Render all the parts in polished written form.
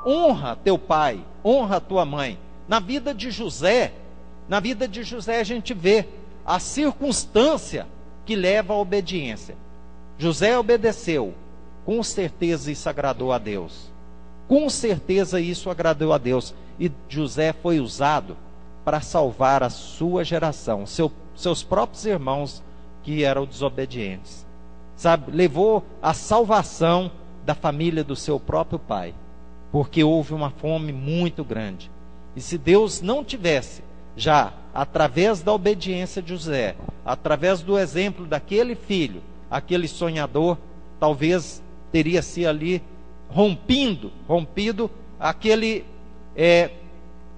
honra teu pai, honra tua mãe. Na vida de José a gente vê a circunstância que leva à obediência. José obedeceu, com certeza isso agradou a Deus. Com certeza isso agradou a Deus. E José foi usado para salvar a sua geração, seus próprios irmãos que eram desobedientes. Sabe, levou a salvação da família do seu próprio pai, porque houve uma fome muito grande. E se Deus não tivesse, já através da obediência de José, através do exemplo daquele filho, aquele sonhador, talvez teria se ali rompido aquele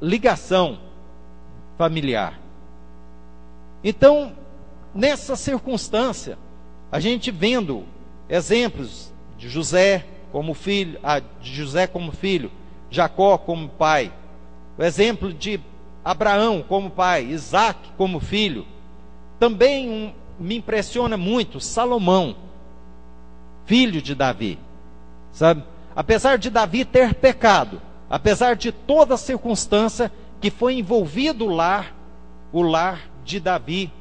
ligação familiar. Então, nessa circunstância, a gente vendo exemplos de José como filho, Jacó como pai, o exemplo de Abraão como pai, Isaac como filho. Também me impressiona muito Salomão, filho de Davi, sabe? Apesar de Davi ter pecado, apesar de toda a circunstância que foi envolvido o lar de Davi,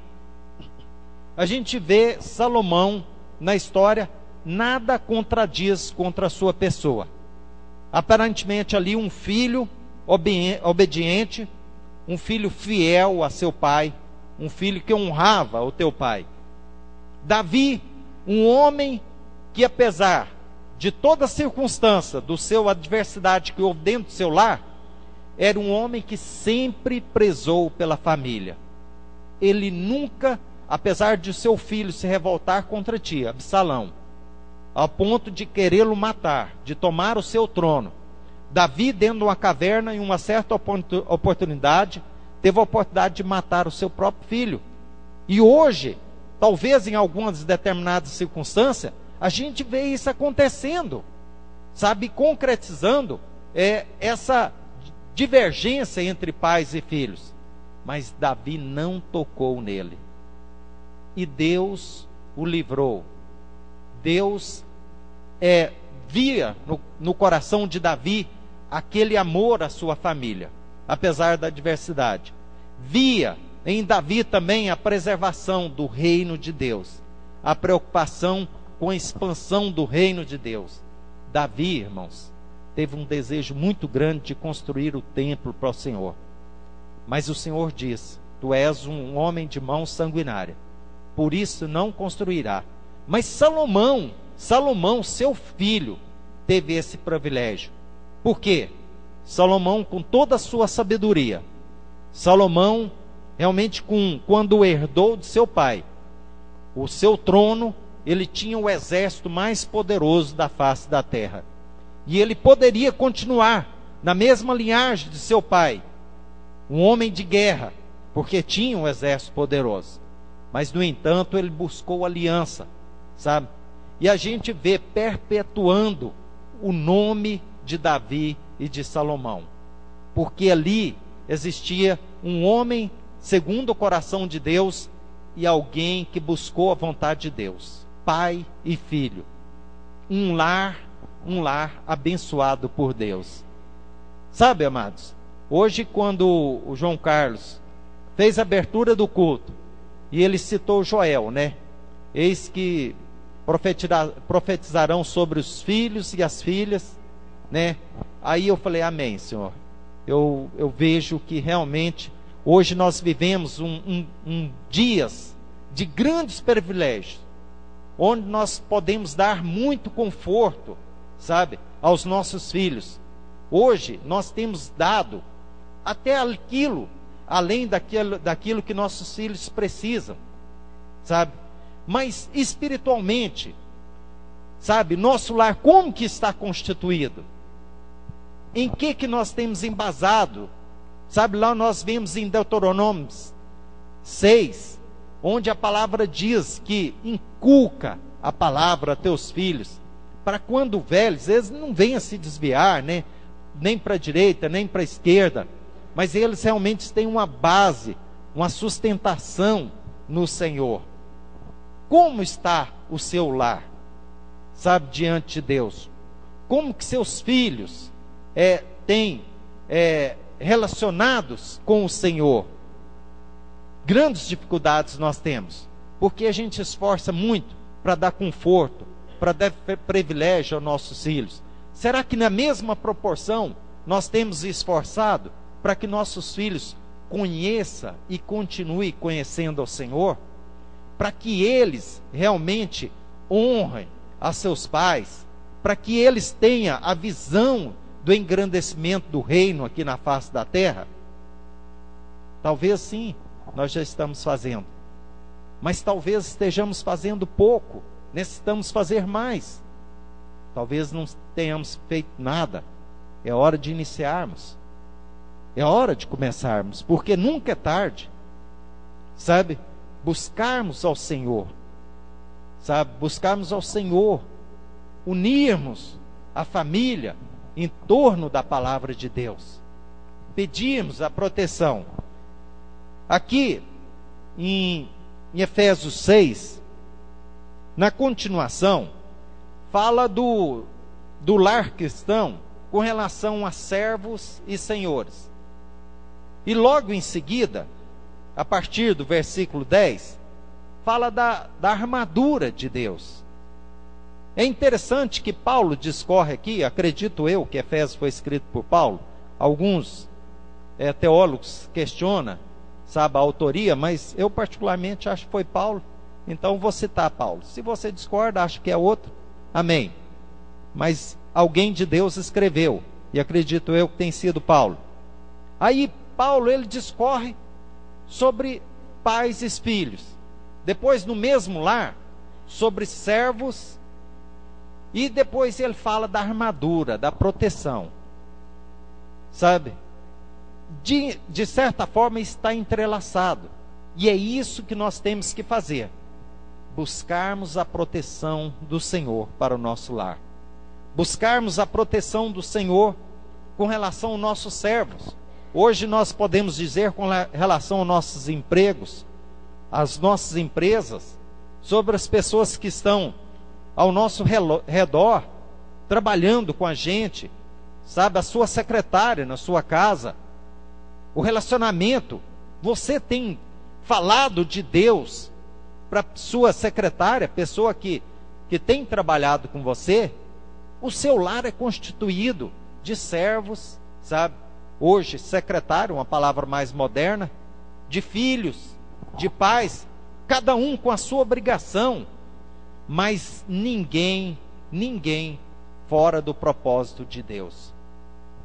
a gente vê Salomão na história, nada contradiz contra a sua pessoa. Aparentemente ali um filho obediente, um filho fiel a seu pai, um filho que honrava o teu pai. Davi, um homem que apesar de toda a circunstância do seu adversidade que houve dentro do seu lar, era um homem que sempre prezou pela família. Ele nunca, apesar de seu filho se revoltar contra ti, Absalão, ao ponto de querê-lo matar, de tomar o seu trono, Davi, dentro de uma caverna, em uma certa oportunidade, teve a oportunidade de matar o seu próprio filho. E hoje, talvez em algumas determinadas circunstâncias, a gente vê isso acontecendo, sabe, concretizando essa divergência entre pais e filhos. Mas Davi não tocou nele. E Deus o livrou. Deus via no coração de Davi aquele amor à sua família, apesar da adversidade. Via em Davi também a preservação do reino de Deus, a preocupação com a expansão do reino de Deus. Davi, irmãos, teve um desejo muito grande de construir o templo para o Senhor. Mas o Senhor disse: tu és um homem de mão sanguinária, por isso não construirá. Mas Salomão, seu filho, teve esse privilégio. Por quê? Salomão, com toda a sua sabedoria, Salomão, realmente, quando herdou de seu pai o seu trono, ele tinha o exército mais poderoso da face da terra. E ele poderia continuar na mesma linhagem de seu pai, um homem de guerra, porque tinha um exército poderoso. Mas, no entanto, ele buscou aliança, sabe? E a gente vê perpetuando o nome de Davi e de Salomão, porque ali existia um homem segundo o coração de Deus e alguém que buscou a vontade de Deus, pai e filho, um lar abençoado por Deus. Sabe, amados, hoje quando o João Carlos fez a abertura do culto, e ele citou Joel, né? Eis que profetizarão sobre os filhos e as filhas, né? Aí eu falei: amém, Senhor. Eu vejo que realmente hoje nós vivemos dias de grandes privilégios, onde nós podemos dar muito conforto, sabe, aos nossos filhos. Hoje nós temos dado até aquilo, além daquilo que nossos filhos precisam, sabe? Mas espiritualmente, sabe, nosso lar como que está constituído? Em que nós temos embasado? Sabe, lá nós vemos em Deuteronômio 6, onde a palavra diz que inculca a palavra a teus filhos, para quando velhos, eles não venham se desviar, né? Nem para a direita, nem para a esquerda, mas eles realmente têm uma base, uma sustentação no Senhor. Como está o seu lar, sabe, diante de Deus? Como que seus filhos têm relacionados com o Senhor. Grandes dificuldades nós temos, porque a gente esforça muito para dar conforto, para dar privilégio aos nossos filhos. Será que na mesma proporção nós temos esforçado para que nossos filhos conheçam e continuem conhecendo ao Senhor? Para que eles realmente honrem a seus pais, para que eles tenham a visão do engrandecimento do reino aqui na face da terra? Talvez sim, nós já estamos fazendo, mas talvez estejamos fazendo pouco, necessitamos fazer mais. Talvez não tenhamos feito nada. É hora de iniciarmos, é hora de começarmos, porque nunca é tarde, sabe? Buscarmos ao Senhor, sabe? Buscarmos ao Senhor, unirmos a família em torno da palavra de Deus, pedirmos a proteção. Aqui em Efésios 6, na continuação, fala do lar cristão com relação a servos e senhores. E logo em seguida, a partir do versículo 10, fala da armadura de Deus. É interessante que Paulo discorre aqui, acredito eu que Efésios foi escrito por Paulo. Alguns teólogos questionam, sabe, a autoria, mas eu particularmente acho que foi Paulo, então vou citar Paulo. Se você discorda, acho que é outro, amém. Mas alguém de Deus escreveu, e acredito eu que tem sido Paulo. Aí Paulo, ele discorre sobre pais e filhos. Depois, no mesmo lar, sobre servos. E depois ele fala da armadura, da proteção. Sabe? De certa forma está entrelaçado. E é isso que nós temos que fazer. Buscarmos a proteção do Senhor para o nosso lar. Buscarmos a proteção do Senhor com relação aos nossos servos. Hoje nós podemos dizer com relação aos nossos empregos, às nossas empresas, sobre as pessoas que estão ao nosso redor, trabalhando com a gente, sabe, a sua secretária na sua casa, o relacionamento. Você tem falado de Deus para sua secretária, pessoa que tem trabalhado com você? O seu lar é constituído de servos, sabe? Hoje, secretário, uma palavra mais moderna, de filhos, de pais, cada um com a sua obrigação, mas ninguém fora do propósito de Deus.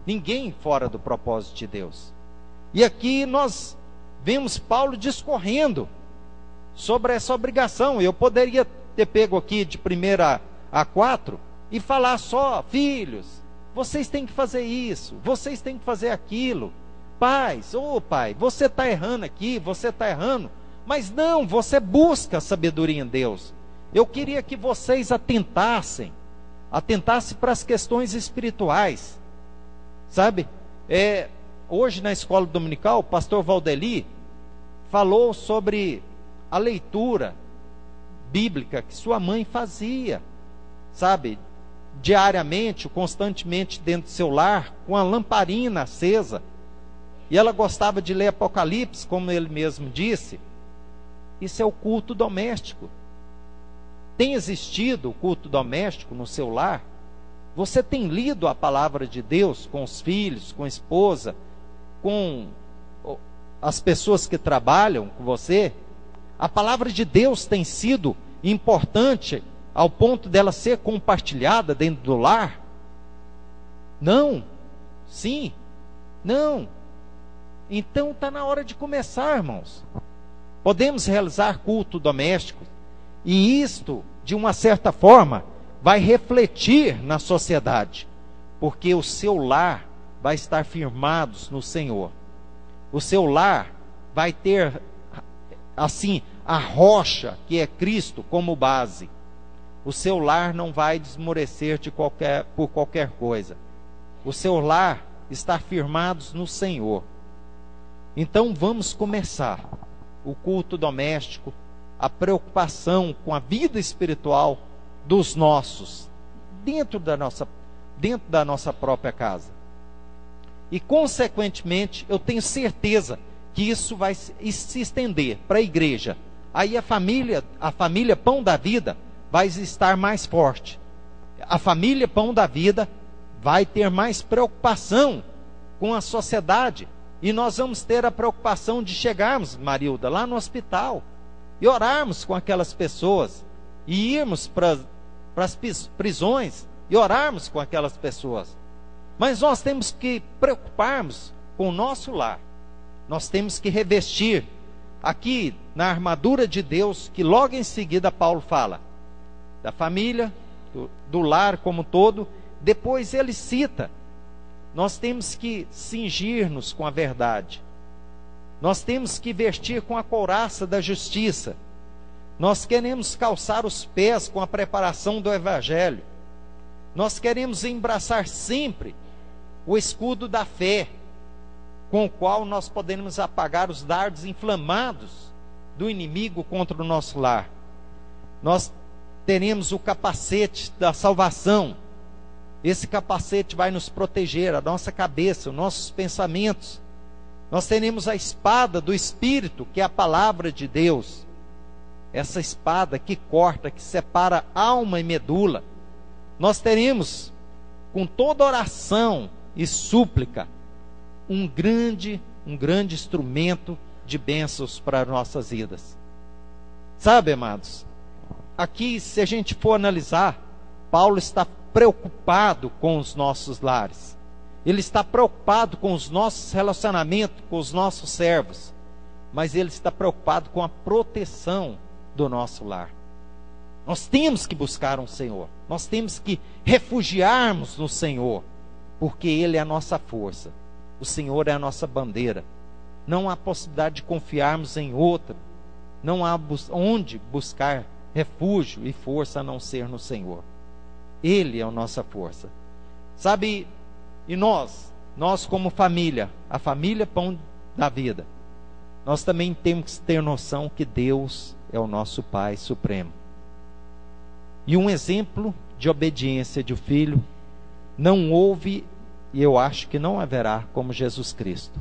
Ninguém fora do propósito de Deus. E aqui nós vemos Paulo discorrendo sobre essa obrigação. Eu poderia ter pego aqui de 1 a 4 e falar só: filhos, vocês têm que fazer isso, vocês têm que fazer aquilo. Pais, pai, você está errando aqui, você está errando. Mas não, você busca a sabedoria em Deus. Eu queria que vocês atentassem para as questões espirituais. Sabe? Hoje na escola dominical, o pastor Valdeli falou sobre a leitura bíblica que sua mãe fazia, sabe? Diariamente, constantemente dentro do seu lar, com a lamparina acesa. E ela gostava de ler Apocalipse, como ele mesmo disse. Isso é o culto doméstico. Tem existido o culto doméstico no seu lar? Você tem lido a palavra de Deus com os filhos, com a esposa, com as pessoas que trabalham com você? A palavra de Deus tem sido importante ao ponto dela ser compartilhada dentro do lar? Não. Sim. Não. Então está na hora de começar, irmãos. Podemos realizar culto doméstico, e isto, de uma certa forma, vai refletir na sociedade, porque o seu lar vai estar firmado no Senhor. O seu lar vai ter, assim, a rocha que é Cristo como base. O seu lar não vai desmorecer por qualquer coisa. O seu lar está firmado no Senhor. Então vamos começar o culto doméstico, a preocupação com a vida espiritual dos nossos, dentro da nossa própria casa. E, consequentemente, eu tenho certeza que isso vai se estender para a igreja. Aí a família Pão da Vida vai estar mais forte. A família Pão da Vida vai ter mais preocupação com a sociedade. E nós vamos ter a preocupação de chegarmos, Marilda, lá no hospital e orarmos com aquelas pessoas. E irmos para as prisões e orarmos com aquelas pessoas. Mas nós temos que preocuparmos com o nosso lar. Nós temos que revestir aqui na armadura de Deus, que logo em seguida Paulo fala da família, do lar como um todo. Depois ele cita: nós temos que cingir-nos com a verdade, nós temos que vestir com a couraça da justiça, nós queremos calçar os pés com a preparação do evangelho, nós queremos embraçar sempre o escudo da fé, com o qual nós podemos apagar os dardos inflamados do inimigo contra o nosso lar. Nós teremos o capacete da salvação. Esse capacete vai nos proteger, a nossa cabeça, os nossos pensamentos. Nós teremos a espada do Espírito, que é a palavra de Deus. Essa espada que corta, que separa alma e medula. Nós teremos, com toda oração e súplica, um grande instrumento de bênçãos para nossas vidas. Sabe, amados, aqui, se a gente for analisar, Paulo está preocupado com os nossos lares. Ele está preocupado com os nossos relacionamentos, com os nossos servos. Mas ele está preocupado com a proteção do nosso lar. Nós temos que buscar um Senhor. Nós temos que refugiarmos no Senhor, porque Ele é a nossa força. O Senhor é a nossa bandeira. Não há possibilidade de confiarmos em outro. Não há onde buscar refúgio e força a não ser no Senhor. Ele é a nossa força. Sabe, e nós como família, a família Pão da Vida, nós também temos que ter noção que Deus é o nosso Pai Supremo. E um exemplo de obediência de um filho não houve, e eu acho que não haverá, como Jesus Cristo.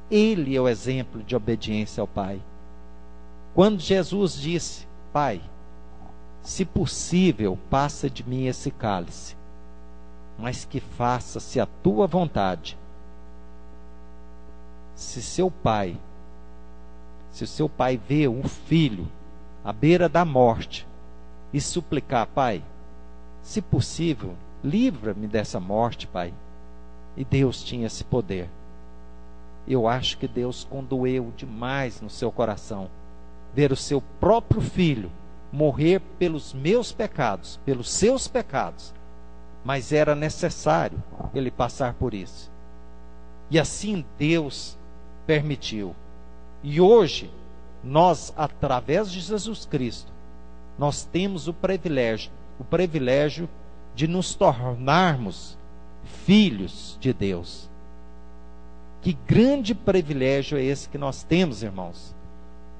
Ele é o exemplo de obediência ao Pai. Quando Jesus disse: Pai, se possível, passa de mim esse cálice, mas que faça-se a tua vontade. Se o seu pai vê um filho à beira da morte e suplicar: Pai, se possível, livra-me dessa morte, Pai. E Deus tinha esse poder. Eu acho que Deus condoeu demais no seu coração ver o seu próprio filho morrer pelos meus pecados, pelos seus pecados. Mas era necessário ele passar por isso. E assim Deus permitiu. E hoje, nós, através de Jesus Cristo, nós temos o privilégio de nos tornarmos filhos de Deus. Que grande privilégio é esse que nós temos, irmãos,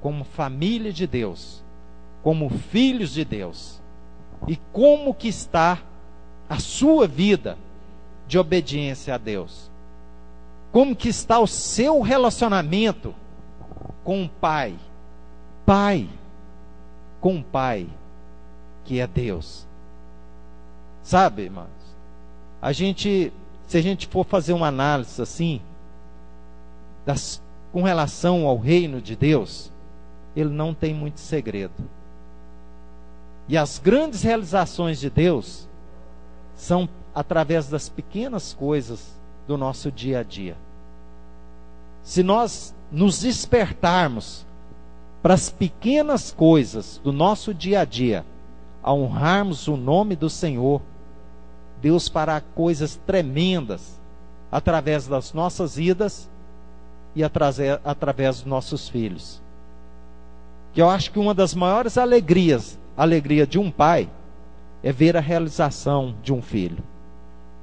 como família de Deus, como filhos de Deus. E como que está a sua vida de obediência a Deus? Como que está o seu relacionamento com o Pai? Com o Pai, que é Deus. Sabe, irmãos, se a gente for fazer uma análise assim, com relação ao reino de Deus, ele não tem muito segredo. E as grandes realizações de Deus são através das pequenas coisas do nosso dia a dia. Se nós nos despertarmos para as pequenas coisas do nosso dia a dia, a honrarmos o nome do Senhor, Deus fará coisas tremendas através das nossas vidas e através dos nossos filhos. Que eu acho que uma das maiores alegria de um pai é ver a realização de um filho,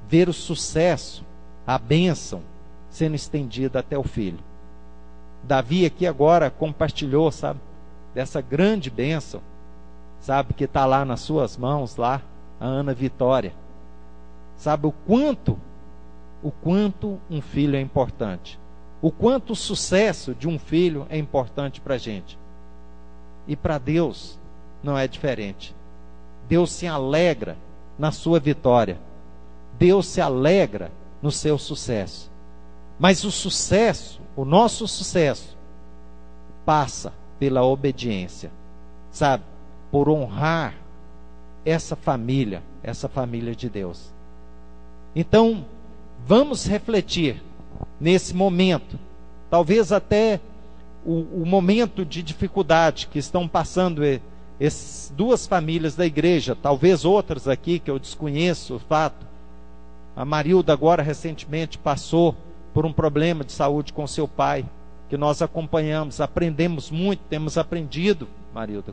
ver o sucesso, a bênção sendo estendida até o filho. Davi aqui agora compartilhou, sabe, dessa grande bênção, sabe, que está lá nas suas mãos, lá, a Ana Vitória. Sabe o quanto o quanto um filho é importante, o quanto o sucesso de um filho é importante para a gente. E para Deus não é diferente. Deus se alegra na sua vitória. Deus se alegra no seu sucesso. Mas o sucesso, o nosso sucesso, passa pela obediência, sabe? Por honrar essa família de Deus. Então, vamos refletir nesse momento, talvez até o momento de dificuldade que estão passando essas duas famílias da igreja, talvez outras aqui que eu desconheço o fato. A Marilda agora recentemente passou por um problema de saúde com seu pai, que nós acompanhamos, aprendemos muito, temos aprendido, Marilda,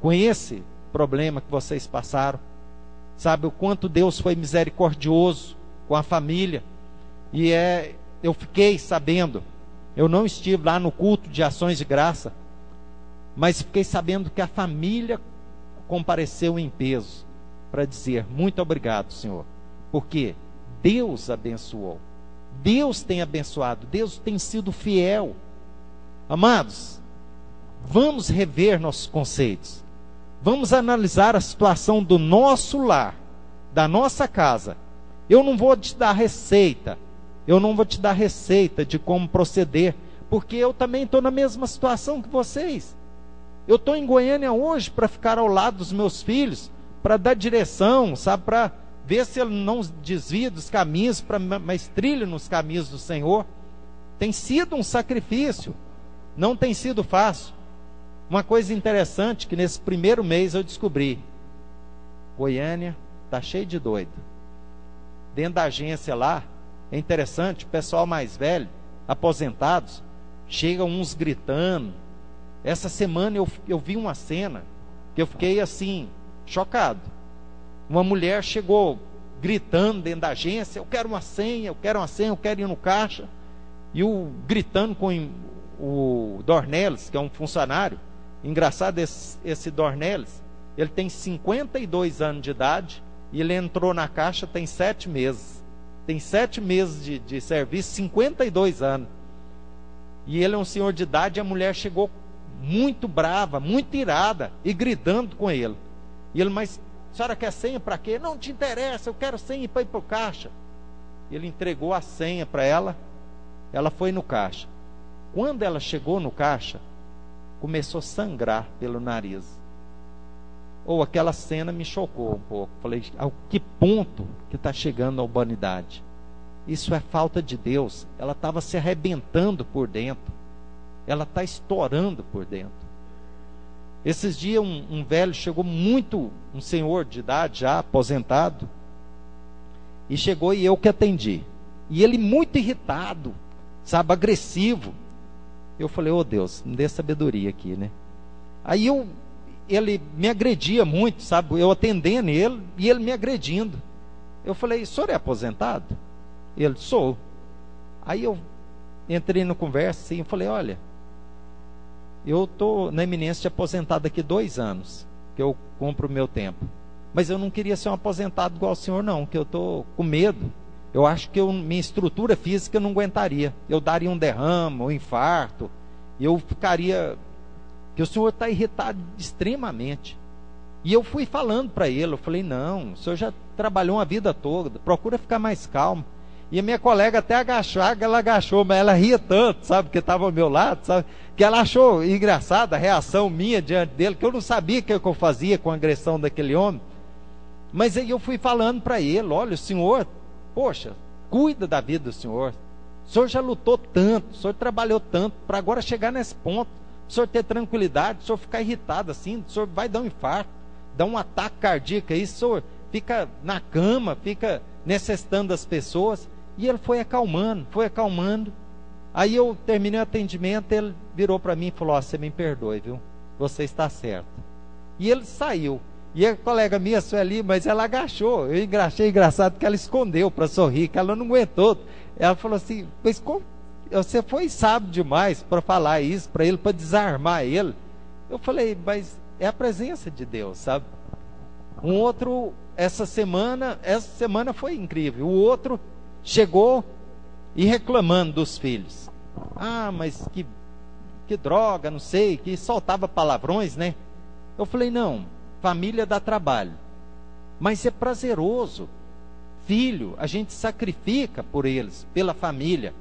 com esse problema que vocês passaram. Sabe o quanto Deus foi misericordioso com a família. E eu fiquei sabendo, eu não estive lá no culto de ações de graça, mas fiquei sabendo que a família compareceu em peso para dizer: muito obrigado, Senhor, porque Deus abençoou, Deus tem abençoado, Deus tem sido fiel. Amados, vamos rever nossos conceitos, vamos analisar a situação do nosso lar, da nossa casa. Eu não vou te dar receita, de como proceder, porque eu também estou na mesma situação que vocês. Eu estou em Goiânia hoje para ficar ao lado dos meus filhos, para dar direção, sabe, para ver se ele não desvia dos caminhos, mas trilha nos caminhos do Senhor. Tem sido um sacrifício, não tem sido fácil. Uma coisa interessante que nesse primeiro mês eu descobri: Goiânia está cheio de doido. Dentro da agência lá, é interessante, o pessoal mais velho, aposentados, chegam uns gritando. Essa semana eu vi uma cena que eu fiquei assim, chocado. Uma mulher chegou gritando dentro da agência: eu quero uma senha, eu quero ir no caixa. E gritando com o Dornelles, que é um funcionário. Engraçado, esse Dornelles, ele tem 52 anos de idade e ele entrou na caixa tem 7 meses. Tem 7 meses de serviço, 52 anos. E ele é um senhor de idade, e a mulher chegou muito brava, muito irada, e gritando com ele. E ele: mas a senhora quer senha para quê? Não te interessa, eu quero senha para ir para o caixa. Ele entregou a senha para ela, ela foi no caixa. Quando ela chegou no caixa, começou a sangrar pelo nariz. Aquela cena me chocou um pouco. Falei: ao que ponto que está chegando a humanidade? Isso é falta de Deus. Ela estava se arrebentando por dentro. Ela está estourando por dentro. Esses dias um velho chegou um senhor de idade já, aposentado, e chegou e eu que atendi. E ele muito irritado, sabe, agressivo. Eu falei: ô Deus, me dê sabedoria aqui, né? Aí ele me agredia muito, sabe? Eu atendendo ele e ele me agredindo. Eu falei: o senhor é aposentado? Ele: sou. Aí eu entrei na conversa assim, eu falei: olha, eu estou na iminência de aposentar daqui 2 anos, que eu cumpro o meu tempo. Mas eu não queria ser um aposentado igual o senhor não, que eu estou com medo. Eu acho que minha estrutura física não aguentaria. Eu daria um derrame, um infarto. Eu ficaria... que o senhor está irritado extremamente. E eu fui falando para ele, eu falei: não, o senhor já trabalhou uma vida toda, procura ficar mais calmo. E a minha colega até agachou, mas ela ria tanto, sabe, que estava ao meu lado, sabe, que ela achou engraçada a reação minha diante dele, que eu não sabia o que eu fazia com a agressão daquele homem. Mas aí eu fui falando para ele: olha, o senhor, poxa, cuida da vida do senhor. O senhor já lutou tanto, o senhor trabalhou tanto, para agora chegar nesse ponto, o senhor ter tranquilidade, o senhor ficar irritado assim, o senhor vai dar um infarto, dar um ataque cardíaco aí, o senhor fica na cama, fica necessitando das pessoas. E ele foi acalmando. Aí eu terminei o atendimento, ele virou para mim e falou: você me perdoe, viu? Você está certo. E ele saiu. E a colega minha, a Sueli, mas ela agachou. Eu achei engraçado que ela escondeu para sorrir, que ela não aguentou. Ela falou assim: mas como você foi sábio demais para falar isso para ele, para desarmar ele? Eu falei: mas é a presença de Deus, sabe? Essa semana foi incrível. O outro, chegou e reclamando dos filhos. Ah, mas que droga, não sei, que soltava palavrões, né? Eu falei, não, família dá trabalho, mas é prazeroso. Filho, a gente sacrifica por eles, pela família.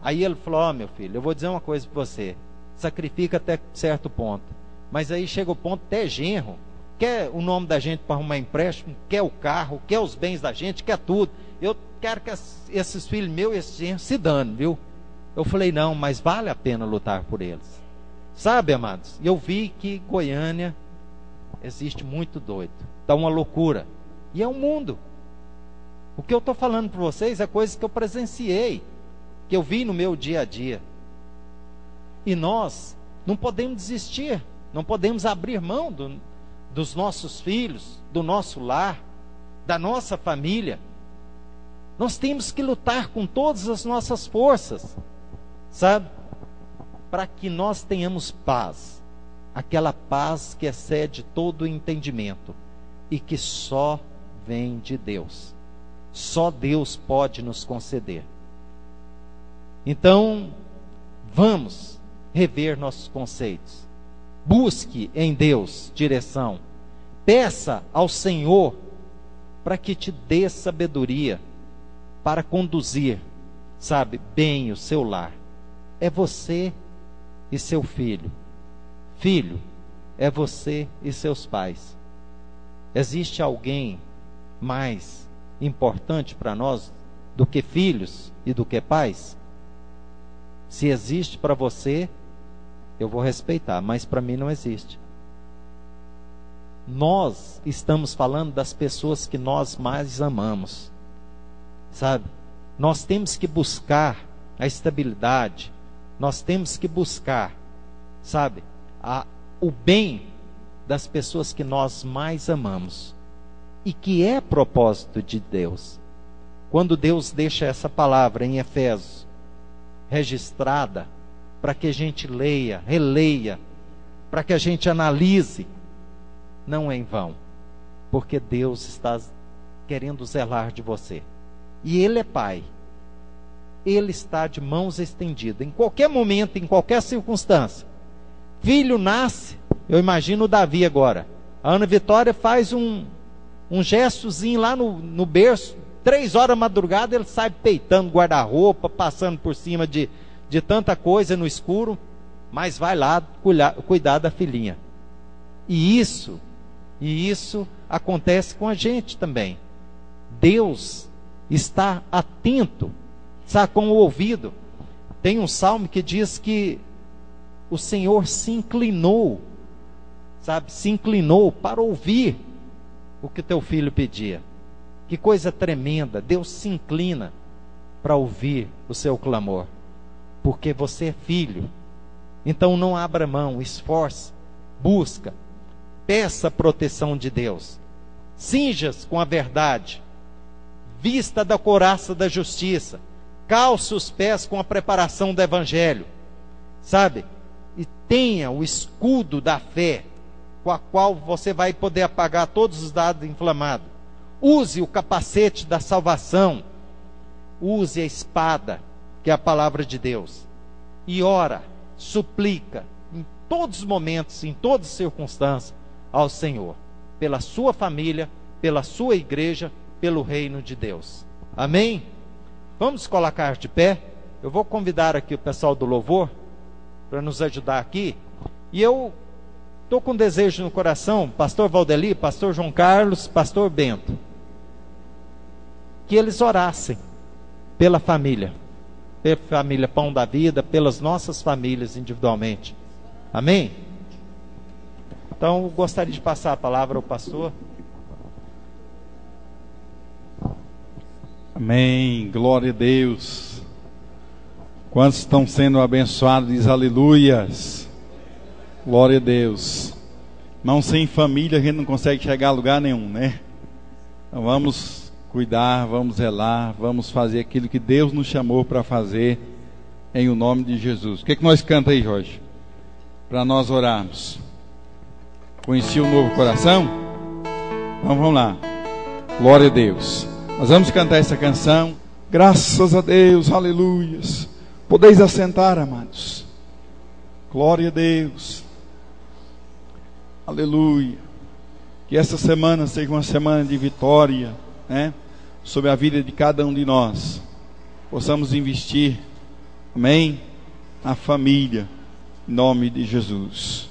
Aí ele falou, ó, meu filho, eu vou dizer uma coisa para você, sacrifica até certo ponto, mas aí chega o ponto, até genro quer o nome da gente para arrumar empréstimo, quer o carro, quer os bens da gente, quer tudo. Eu quero que esses filhos meus, esses genros, se danem, viu? Eu falei, não, mas vale a pena lutar por eles. Sabe, amados, eu vi que Goiânia existe muito doido, está uma loucura, e é um mundo. O que eu estou falando para vocês é coisa que eu presenciei, que eu vi no meu dia a dia. E nós não podemos desistir, não podemos abrir mão dos nossos filhos, do nosso lar, da nossa família. Nós temos que lutar com todas as nossas forças, sabe? Para que nós tenhamos paz, aquela paz que excede todo o entendimento e que só vem de Deus. Só Deus pode nos conceder. Então, vamos rever nossos conceitos. Busque em Deus direção. Peça ao Senhor para que te dê sabedoria para conduzir, sabe, bem o seu lar. É você e seu filho. Filho, é você e seus pais. Existe alguém mais importante para nós do que filhos e do que pais? Se existe para você, eu vou respeitar, mas para mim não existe. Nós estamos falando das pessoas que nós mais amamos, sabe? Nós temos que buscar a estabilidade, nós temos que buscar, sabe, o bem das pessoas que nós mais amamos e que é propósito de Deus. Quando Deus deixa essa palavra em Efésios registrada, para que a gente leia, releia, para que a gente analise, não é em vão, porque Deus está querendo zelar de você, e Ele é Pai, Ele está de mãos estendidas, em qualquer momento, em qualquer circunstância. Filho nasce, eu imagino o Davi agora, a Ana Vitória faz um gestozinho lá no berço, 3 horas da madrugada ele sai peitando guarda-roupa, passando por cima de tanta coisa no escuro, mas vai lá cuidar da filhinha. E isso acontece com a gente também. Deus está atento, sabe, com o ouvido. Tem um salmo que diz que o Senhor se inclinou, sabe, se inclinou para ouvir o que teu filho pedia. Que coisa tremenda, Deus se inclina para ouvir o seu clamor, porque você é filho. Então não abra mão, esforce, busca, peça a proteção de Deus, cinja-se com a verdade, vista da couraça da justiça, calce os pés com a preparação do evangelho, sabe? E tenha o escudo da fé, com a qual você vai poder apagar todos os dados inflamados. Use o capacete da salvação, use a espada, que é a palavra de Deus, e ora, suplica, em todos os momentos, em todas as circunstâncias, ao Senhor, pela sua família, pela sua igreja, pelo reino de Deus. Amém? Vamos colocar de pé. Eu vou convidar aqui o pessoal do louvor para nos ajudar aqui. E eu estou com desejo no coração, pastor Valdeli, pastor João Carlos, pastor Bento, que eles orassem pela família Pão da Vida, pelas nossas famílias individualmente. Amém? Então, eu gostaria de passar a palavra ao pastor. Amém, glória a Deus. Quantos estão sendo abençoados, diz aleluias. Glória a Deus. Não, sem família a gente não consegue chegar a lugar nenhum, né? Então vamos cuidar, vamos zelar, vamos fazer aquilo que Deus nos chamou para fazer, em o nome de Jesus. O que nós canta aí, Jorge? Para nós orarmos. Conheci o novo coração? Então vamos lá. Glória a Deus. Nós vamos cantar essa canção Graças a Deus, aleluias. Podeis assentar, amados. Glória a Deus. Aleluia. Que essa semana seja uma semana de vitória, né? Sobre a vida de cada um de nós. Possamos investir, amém? Na família, em nome de Jesus.